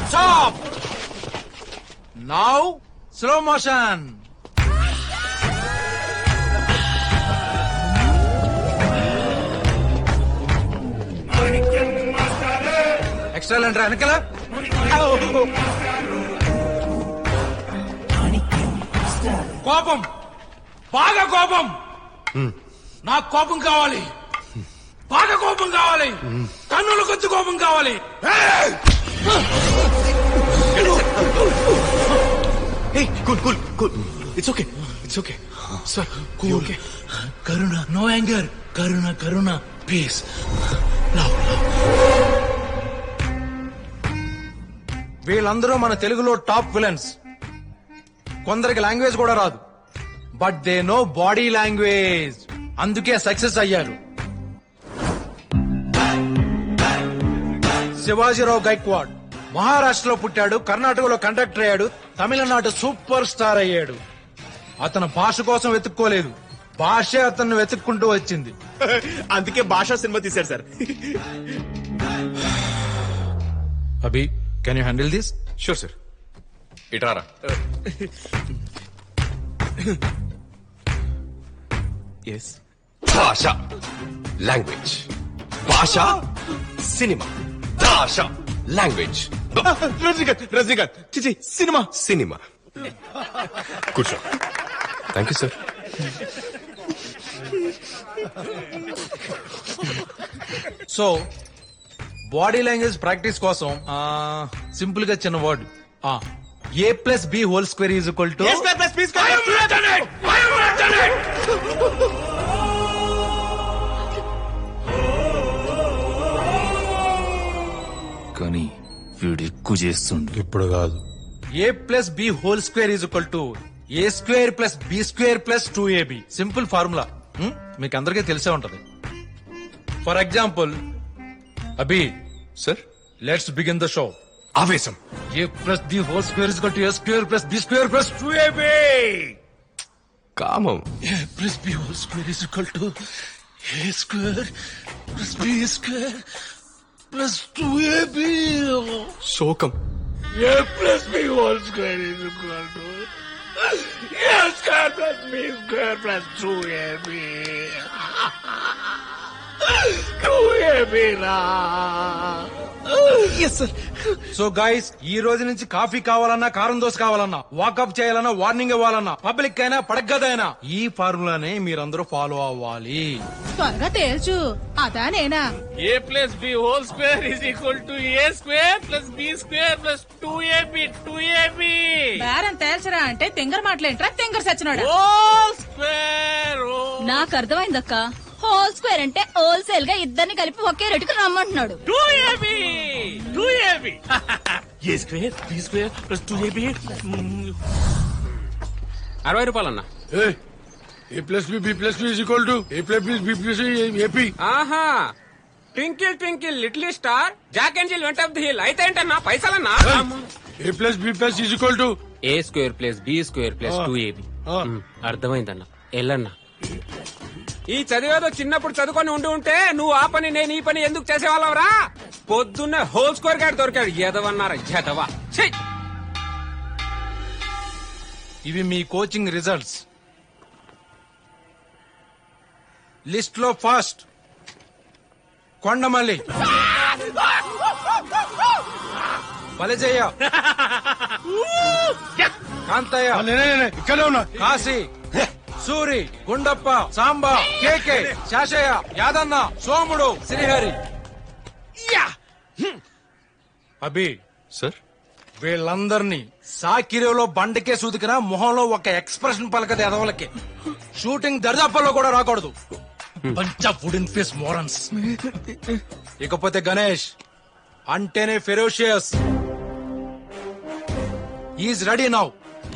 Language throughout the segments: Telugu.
Stop! Now, slow motion. Excellent రా వెనకల కోపం బాగా కోపం నాకు కోపం కావాలి బాగా కోపం కావాలి కన్నుల కొద్ది కోపం కావాలి ఇట్స్ ఓకే సార్ ఓకే కరుణ నో యాంగర్ కరుణ కరుణ పీస్ లవ్ వీళ్ళందరూ మన తెలుగులో టాప్ విలన్స్ కొందరికి లాంగ్వేజ్ కూడా రాదు but they know body language అందుకే సక్సెస్ అయ్యారు శివాజీరావు గైక్వాడ్ మహారాష్ట్రలో పుట్టాడు కర్ణాటకలో కండక్టర్ అయ్యాడు తమిళనాడు సూపర్ స్టార్ అయ్యాడు అతను భాష కోసం వెతుక్కోలేదు భాషే అతన్ని వెతుక్కుంటూ వచ్చింది అందుకే భాషా సినిమా తీశారు sir Abhi can you handle this sure sir ఇటారా ఎస్ భాష లాంగ్వేజ్ భాష సినిమా భాష లాంగ్వేజ్ రజనీకాంత్ చిచి సినిమా సినిమా కూర్చో thank you sir so body language practice కోసం సింపుల్ గా చిన్న word A plus B whole square is equal to కానీ వీడు ఎక్కువ చేస్తుండు ఇప్పుడు కాదు A plus B whole square is equal to A square plus B square plus 2ab simple formula మీకు అందరికీ తెలిసే ఉంటది for example Abhi sir let's begin the show ఆవేశం A plus B whole square is equal to A square plus B square plus 2ab కామం A plus B whole square is equal to A square plus B square plus 2ab శోకం A plus B whole square is equal to A square plus B square plus 2AB. 2AB రా. ఎస్ సార్ సో గైస్ ఈ రోజు నుంచి కాఫీ కావాలన్నా కారం దోశ కావాలన్నా వాకప్ చేయాలన్నా వార్నింగ్ ఇవ్వాలన్నా పబ్లిక్ అయినా పడగదైనా ఈ ఫార్ములానే మీరందరూ ఫాలో అవ్వాలి త్వరగా తేల్చు అదా నేనా A plus B whole square is equal to A square plus B square plus 2AB. 2AB. బేరం తేల్చరా అంటే తింగర మాటలేంట్రా తింగర సచ్చినోడా Whole square. నాకు అర్థమైందక్క హోల్ స్క్వేర్ అంటే హోల్సేల్ గా ఇద్దరిని కలిపి ఒకే రేటుకి రమ్మంటున్నాడు 2AB. 2AB. A square B square plus 2AB. 60 రూపాయలన్నా. A plus B plus B equal to A plus B plus AP ఆహా twinkle twinkle little star Jack and Jill went of the hill అయితే ఏంటన్నా పైసలన్నా A plus B plus equal to A square plus B square plus 2AB. అర్థమైందన్నా ఎల్లన్నా ఈ చదివేదో చిన్నప్పుడు చదువుకొని ఉంటే నువ్వు ఆ పని నేను ఈ పని ఎందుకు చేసేవాళ్ళవరా పొద్దున్నే హోల్ స్కోర్ గాడు దొరికాడు ఎదవన్నారా ఎదవా ఛీ! ఇవి మీ కోచింగ్ రిజల్ట్స్ లిస్ట్ లో ఫస్ట్ కొండమల్లి బలిజయ్య కాంతయ్య ఇక్కడే ఉన్నా కాశీ సూరి గుండప్ప సాంబా కేకే శాషయ్య యాదన్న సోముడు శ్రీహరి అభి సార్ వీళ్ళందరినీ సాకిరేలో బండకే సూదికినా మొహంలో ఒక ఎక్స్ప్రెషన్ పలకదు ఎదవలకి షూటింగ్ దర్దాపల్లో కూడా రాకూడదు బంచ్ ఆఫ్ వుడెన్ ఫేస్ మోరన్స్ ఇకపోతే గణేష్ అంటేనే ferocious is ready now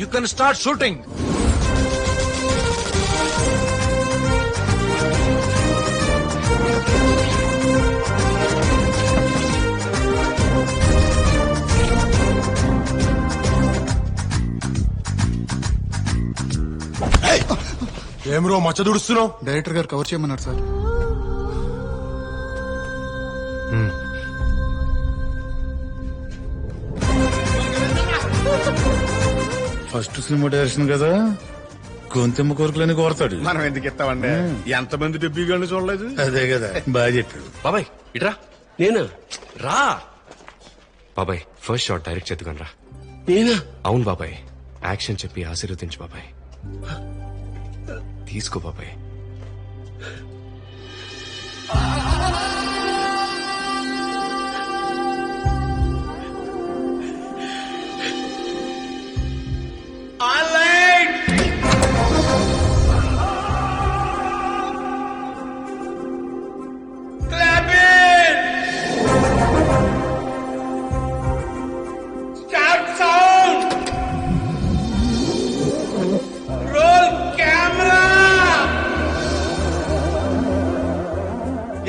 you can start shooting ఏం రో మచ్చ దుడుస్తున్నావు? డైరెక్టర్ గారు కవర్ చేయమన్నారు సార్. ఫస్ట్ సినిమా డైరెక్షన్ కదా, గొంతెమ్మ కోరికలని కోరతాడు. మనం ఎందుకు ఇస్తామండి? ఎంతమంది డబ్బీగాళ్ళు చూడలేదు. అదే కదా, బాగా చెప్పాడు. బాబాయ్ ఇట్రా. నేనా రా బాబాయ్, ఫస్ట్ షాట్ డైరెక్ట్ చేద్దుగాను రా. నేనా అవును బాబాయ్, యాక్షన్ చెప్పి ఆశీర్వదించు బాబాయ్. తీసుకో బాబాయ్.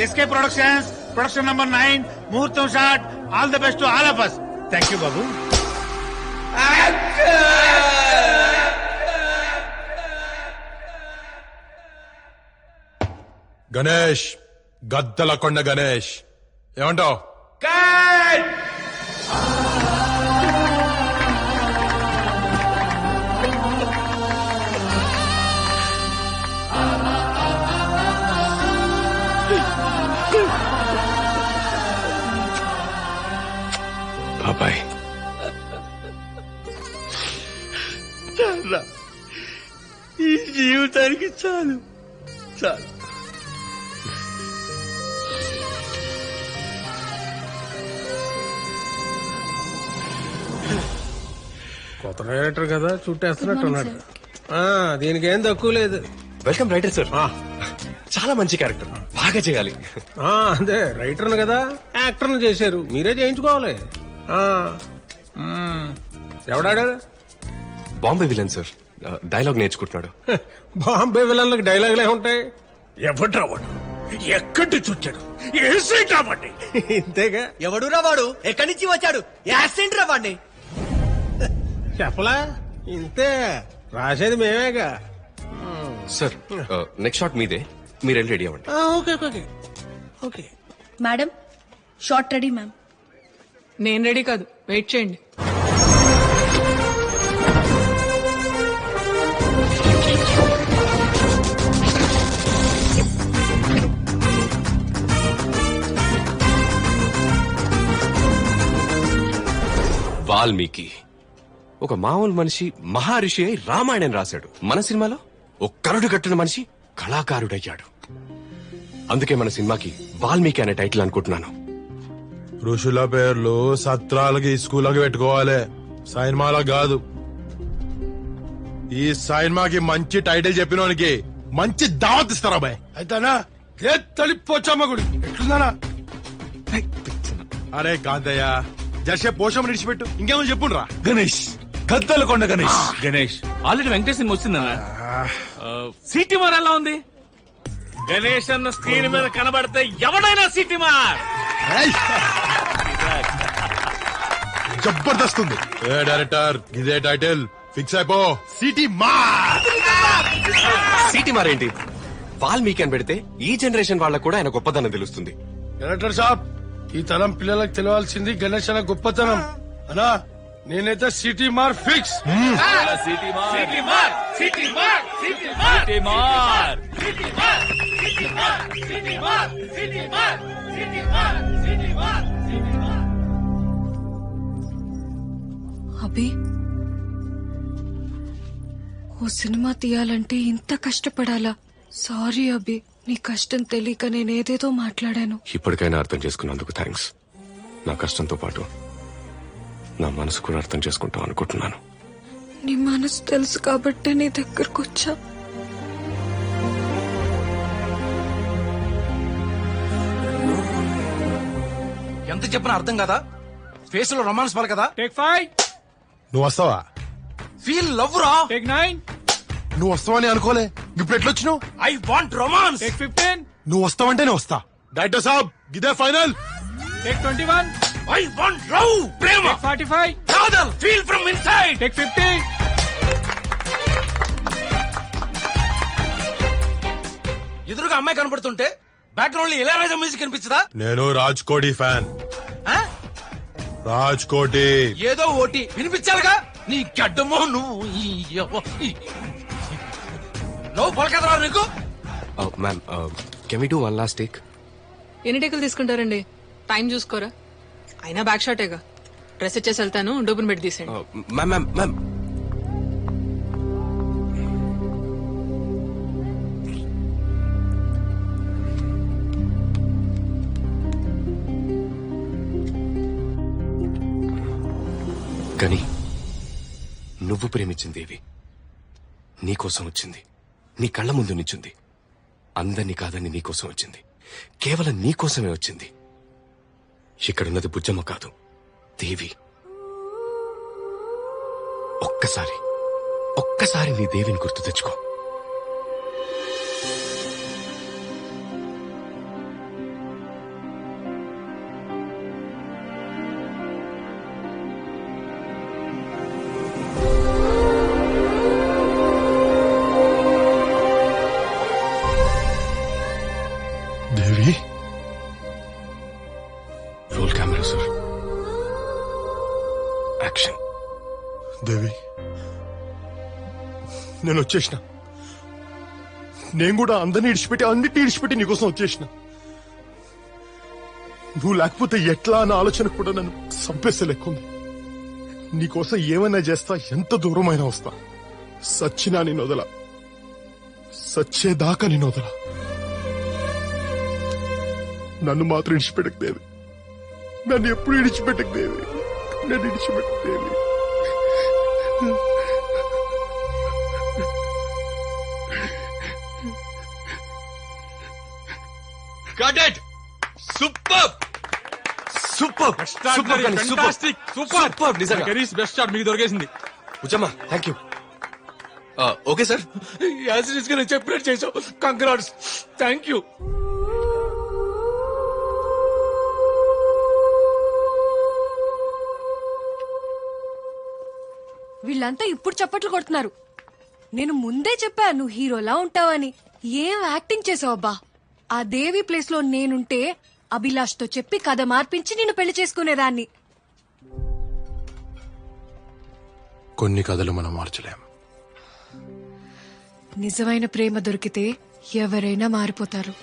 ఎస్కే ప్రొడక్షన్స్, ప్రొడక్షన్ నంబర్ 9, ముహూర్తం shot. All the best to all of us. Thank you బాబు. గణేష్, గద్దల కొండ గణేష్, ఏమంటావు? బాబాయ్ ఈ జీవితానికి చాలు చాలు. కొత్త డైరెక్టర్ కదా, చుట్టేస్తున్నట్టు ఉన్నాడు. దీనికి ఏం తక్కువ లేదు. Welcome writer sir. చాలా మంచి క్యారెక్టర్, బాగా చేయాలి. అదే రైటర్ను కదా, యాక్టర్ను చేశారు, మీరే చేయించుకోవాలి. ఎవడాడు? బాంబే విలన్ సార్, డైలాగ్ నేర్చుకుంటున్నాడు. బాంబే విలన్లకు డైలాగులే ఉంటాయి. ఎవడ్రా వాడు? ఎక్కడి నుంచి వచ్చాడు? ఏసై కాబట్టి ఇంతేగా. ఎవడు వాడు? ఎక్కడి నుంచి వచ్చాడు? యాక్సిడెంట్ రా వాడిని. చెప్పలా? ఇంతే, రాసేది మేమేగా. సార్ నెక్స్ట్ షాట్ మీదే, మీరు వెళ్ళి రెడీ అవ్వండి. Okay okay okay. Madam short ready ma'am. నేను రెడీ కాదు, వెయిట్ చేయండి. వాల్మీకి ఒక మామూలు మనిషి మహర్షి అయి రామాయణం రాశాడు. మన సినిమాలో ఒక కరుడు కట్టిన మనిషి కళాకారుడయ్యాడు. అందుకే మన సినిమాకి వాల్మీకి అనే టైటిల్ అనుకుంటున్నాను. ఋషుల పేర్లు సత్రాలకి స్కూళ్ళకి పెట్టుకోవాలి, సైన్మాలకు కాదు. ఈ సైన్మాకి మంచి టైటిల్ చెప్పినోనికి మంచి దావత్ ఇస్తారా బాయ్? అయితేనా తలిపోచ్చమ్మ గుడి ఎట్లుందానా? అరే కాంతయ్య, జర్షే పోషం నిడిచిపెట్టు, ఇంకేమో చెప్పుండ్రా. గణేష్, గద్దల కొండ గణేష్. గణేష్ ఆల్రెడీ వెంకటేష్ సినిమా వచ్చిందన్నా. సిటీ మార్ ఎలా ఉంది? గణేష్ అన్న స్క్రీన్ మీద కనబడితే ఎవడైనా సిటీ మార్. జబర్దస్త్ ఉంది. ఏ డైరెక్టర్, ఇదే టైటిల్ ఫిక్స్ అయిపో. సిటీ మార్. సిటీ మారేంటి, వాల్మీకి అని పెడితే ఈ జనరేషన్ వాళ్ళకు కూడా ఆయన గొప్పతనం తెలుస్తుంది. డైరెక్టర్ సాబ్, ఈ తరం పిల్లలకు తెలియాల్సింది గణేష్ అన్న గొప్పతనం అనా. నేనైతే సిటీ మార్ ఫిక్స్. సిటీ మార్, సిటీ మార్, సిటీ మార్, సిటీ మార్, సిటీ మార్, సిటీ మార్, సిటీ మార్, సిటీ మార్, సిటీ మార్, సిటీ మార్, సిటీ మార్, సిటీ మార్. అభి, ఓ సినిమా తీయాలంటే ఇంత కష్టపడాలా? సారీ అభి, నీ కష్టం తెలియక నేనేదేదో మాట్లాడాను. ఇప్పటికైనా అర్థం చేసుకున్నందుకు థ్యాంక్స్. నా కష్టంతో పాటు నా మనసు కూడా అర్థం చేసుకుంటాం అనుకుంటున్నాను. నీ మనసు తెలుసు కాబట్టే నీ దగ్గరకు వచ్చా. ఎంత చెప్పినా అర్థం కదా, ఫేస్ లో రొమాన్స్ పలు కదా. టేక్ 5. నువ్వు వస్తావా? ఫీల్ లవ్ రా. టేక్ 9. నువ్వు వస్తావని అనుకోలే, ఇప్పుడు ఎట్లొచ్చినావు? I want romance. టేక్ 15. నువ్వు వస్తావంటేనే వస్తా. డైరెక్టర్ సాబ్, ఇదే final. Take 21. I want love, ప్రేమ, టేక్ 45. కాదల్, ఫీల్ ఫ్రమ్ ఇన్సైడ్. టేక్ 50. ఎదురుగా అమ్మాయి కనపడుతుంటే బ్యాక్గ్రౌండ్ లో ఇళయరాజా మ్యూజిక్ కనిపించదా? నేను రాజ్ కోటి ఫ్యాన్. ఆ? రాజ్ కోటి ఏదో ఓటి వినిపించాలిగా. నీ గడ్డమో నువ్వు పలకదరా నీకు. Ma'am can we do one last take? ఎన్ని టేకులు తీసుకుంటారండి? టైం చూసుకోరా. అయినా బ్యాక్ షాటేగా. డ్రెస్ ఇచ్చేసి వెళ్తాను, డబ్బును పెట్టి తీసేయండి. మ్యామ్ మ్యామ్ మ్యామ్ కానీ నువ్వు ప్రేమించింది దేవి నీకోసం వచ్చింది. నీ కళ్ళ ముందు నిల్చుంది. అందరినీ కాదని నీకోసం వచ్చింది. కేవలం నీకోసమే వచ్చింది. ఇక్కడున్నది బుజ్జమ్మ కాదు, దేవి. ఒక్కసారి నీ దేవిని గుర్తు తెచ్చుకో. దేవి రోల్ కెమెరా సార్. యాక్షన్. దేవి నేను వచ్చేసిన. నేను కూడా అందరిని ఇడిచిపెట్టి అన్నిటిని ఇడిచిపెట్టి నీకోసం వచ్చేసిన. నువ్వు లేకపోతే ఎట్లా అన్న ఆలోచన కూడా నన్ను చంపేసే లెక్కుంది. నీకోసం ఏమైనా చేస్తా, ఎంత దూరమైనా వస్తా. సచ్చినా నేను వదల, సచ్చేదాకా నేను వదల. నన్ను మాత్రం ఇడిచిపెట్టకు దేవి. నన్ను ఎప్పుడు ఇడిచిపెట్టకు దేవి. నన్ను ఇడిచిపెట్టకు దేవి. సూపర్ సూపర్ సూపర్ నిజంగా బెస్ట్ షాట్ మీకు దొరికేసింది. Bujjamma thank you. Okay sir. యాసిడ్ గా నేను చెప్పినట్టు చేసావు. కంగ్రాట్స్. Thank you. వీళ్ళంతా ఇప్పుడు చప్పట్లు కొడుతున్నారు. నేను ముందే చెప్పా నువ్వు హీరోలా ఉంటావని. ఏం యాక్టింగ్ చేసావబ్బా. ఆ దేవి ప్లేస్ లో నేనుంటే అభిలాష్ తో చెప్పి కథ మార్పించి నిన్ను పెళ్లి చేసుకునేదాన్ని. కొన్ని కథలు మనం మార్చలేం. నిజమైన ప్రేమ దొరికితే ఎవరైనా మారిపోతారు.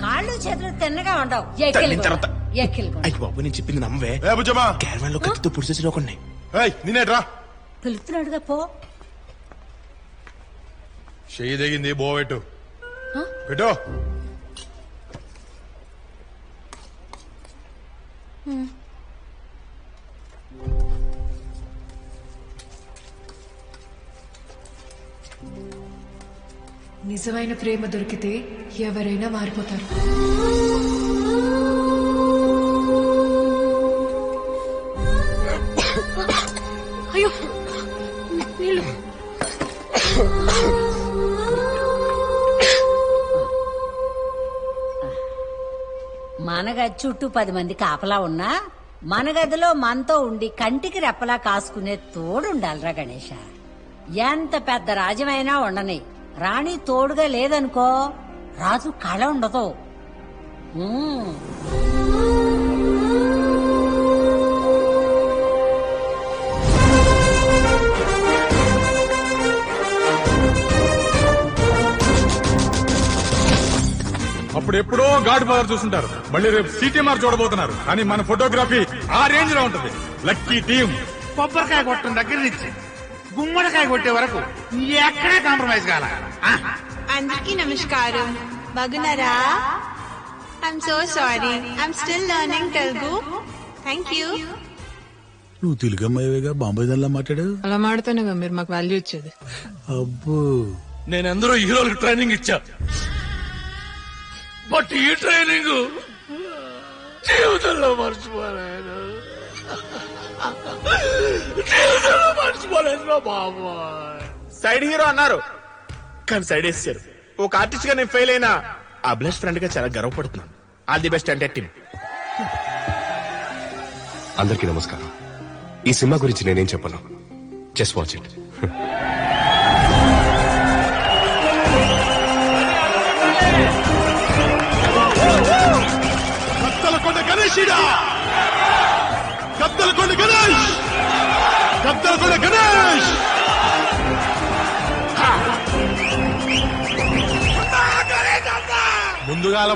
కాళ్ళు చేతులు తిన్నగా ఉండవు. అయ్యి బాబు నేను చెప్పింది నమ్మవే. క్యారవాన్ లో కత్తితో పుడిచేసి ఒకటి నేనేట్రా పిలుస్తున్నాడుగా పో. చెయ్యి దిగింది బో పెట్టు. పెట్టు. నిజమైన ప్రేమ దొరికితే ఎవరైనా మారిపోతారు. అయ్యో నీళ్ళు. మన గది చుట్టూ 10 మంది కాపలా ఉన్నా మన గదిలో మనతో ఉండి కంటికి రెప్పలా కాసుకునే తోడుండాలిరా గణేష. ఎంత పెద్ద రాజ్యమైనా ఉండని, రాణి తోడుగా లేదనుకో రాజు కళ ఉండదు. అప్పుడు ఎప్పుడో గాడ్ ఫాదర్ చూస్తుంటారు, మళ్ళీ రేపు సిటీమార్ చూడబోతున్నారు. కానీ మన ఫోటోగ్రఫీ ఆ రేంజ్ లో ఉంటుంది. Lucky team. కొబ్బరికాయ కొట్టడం దగ్గర నుంచి గుమ్మడికాయ కొట్టే వరకు ఎక్కడే కాంప్రమైజ్ కాల. అందరికీ నమస్కారం. బాగున్నారా? I'm so sorry, I'm still learning Telugu. Thank you. నువ్వు తెలుగు అమ్మాయిగా బాంబే దానిలా మాట్లాడావు. అలా మాడితేనేగా మీరు మాకు వాల్యూ ఇచ్చేది. అబ్బో నేను ఎందరో హీరోలకు ట్రైనింగ్ ఇచ్చా, బట్ ఈ ట్రైనింగ్ జీవితంలో మర్చిపోయాను. జీవితంలో మర్చిపోయాను. సైడ్ హీరో అన్నారు కానీ సైడ్ వేసారు. ఒక ఆర్టిస్ట్ గా నేను ఫెయిల్ అయినా అభిలాష్ ఫ్రెండ్ గా చాలా గర్వపడుతున్నాను. ఆల్ ది బెస్ట్ అంటే టీమ్. అందరికీ నమస్కారం. ఈ సినిమా గురించి నేనేం చెప్పను, జస్ట్ వాచ్ ఇట్. గద్దలకొండ గణేశుడా, గద్దలకొండ గణేష్, గద్దలకొండ గణేష్.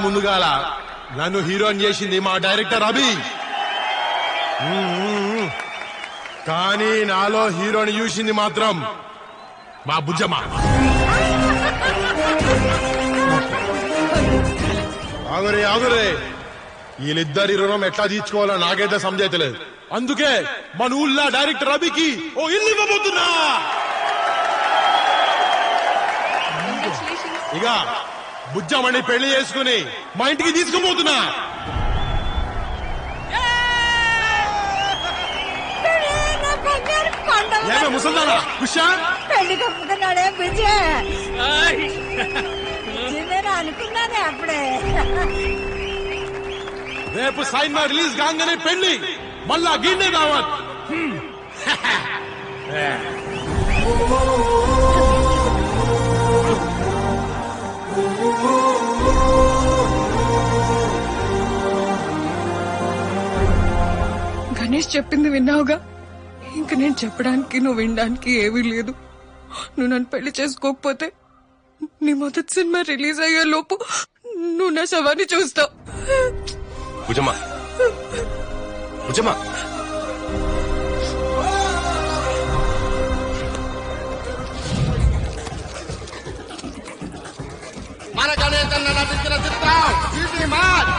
ముందుగాల నన్ను హీరోని చేసింది మా డైరెక్టర్ అభి. కానీ నాలో హీరోని చూసింది మాత్రం మా బుజ్జమ్మ. ఆగురే వీళ్ళిద్దరి రుణం ఎట్లా తీర్చుకోవాలో నాకైతే సమజైతలేదు. అందుకే మన ఊళ్ళో డైరెక్టర్ అభికి ఓ ఇల్లు ఇవ్వబోతున్నా. ఇక బుజ్జమ్మని పెళ్లి చేసుకుని మా ఇంటికి తీసుకుపోతున్నా. ఏమే ముసల్దానా ఖుషా? పెళ్లి కప్పుకున్నాడే విజయ్. నేను అనుకున్నానే అప్పుడే. రేపు సైన్మా రిలీజ్ కాగానే పెళ్లి, మళ్ళా గిన్నె దావత్. గణేష్ చెప్పింది విన్నావుగా. ఇంక నేను చెప్పడానికి నువ్వు వినడానికి ఏమీ లేదు. నువ్వు నన్ను పెళ్లి చేసుకోకపోతే నీ మొదటి సినిమా రిలీజ్ అయ్యే లోపు నువ్వు నా శవాన్ని చూస్తావు. బుజ్జమ్మ, బుజ్జమ్మ. మన గణేశన్న నటించిన చిత్రం సిటీ మార్